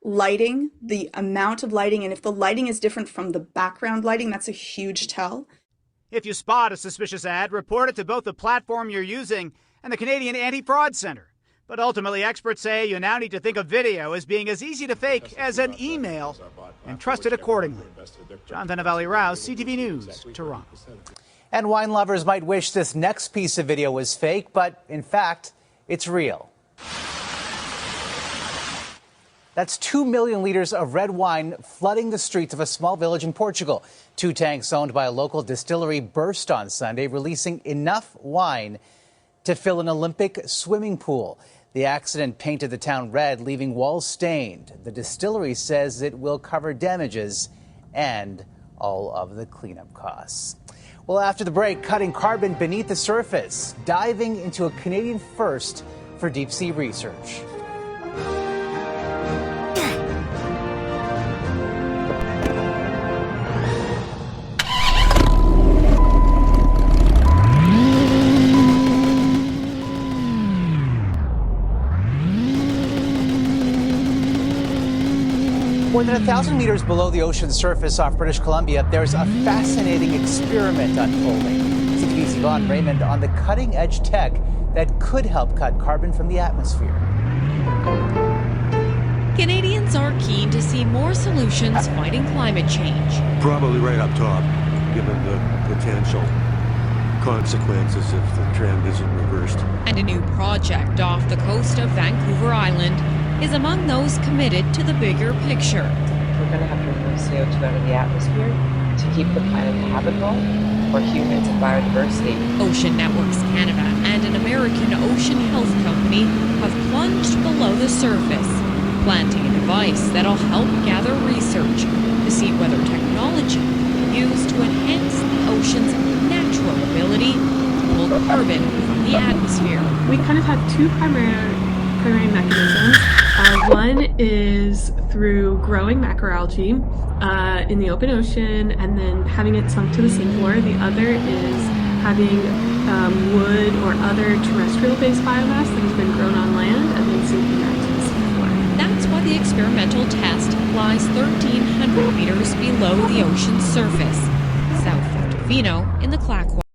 lighting, the amount of lighting, and if the lighting is different from the background lighting, that's a huge tell. If you spot a suspicious ad, report it to both the platform you're using and the Canadian Anti-Fraud Centre. But ultimately, experts say you now need to think of video as being as easy to fake as an email and trust it accordingly. John Venevali-Rouse, CTV News, Toronto. And wine lovers might wish this next piece of video was fake, but in fact, it's real. That's 2 million liters of red wine flooding the streets of a small village in Portugal. 2 tanks owned by a local distillery burst on Sunday, releasing enough wine to fill an Olympic swimming pool. The accident painted the town red, leaving walls stained. The distillery says it will cover damages and all of the cleanup costs. Well, after the break, cutting carbon beneath the surface, diving into a Canadian first for deep-sea research. More than 1,000 meters below the ocean's surface off British Columbia, there's a fascinating experiment unfolding. CTV's Yvonne Raymond on the cutting-edge tech that could help cut carbon from the atmosphere. Canadians are keen to see more solutions fighting climate change. Probably right up top, given the potential consequences if the trend isn't reversed. And a new project off the coast of Vancouver Island is among those committed to the bigger picture. We're going to have to remove CO2 out of the atmosphere to keep the planet habitable for humans and biodiversity. Ocean Networks Canada and an American ocean health company have plunged below the surface, planting a device that'll help gather research to see whether technology can be used to enhance the ocean's natural ability to pull carbon from the atmosphere. We kind of have 2 primary mechanisms. One is through growing macroalgae in the open ocean and then having it sunk to the seafloor. The other is having wood or other terrestrial-based biomass that has been grown on land and then sinking back to the seafloor. That's why the experimental test lies 1,300 meters below the ocean's surface, south of Tofino in the Clackwater.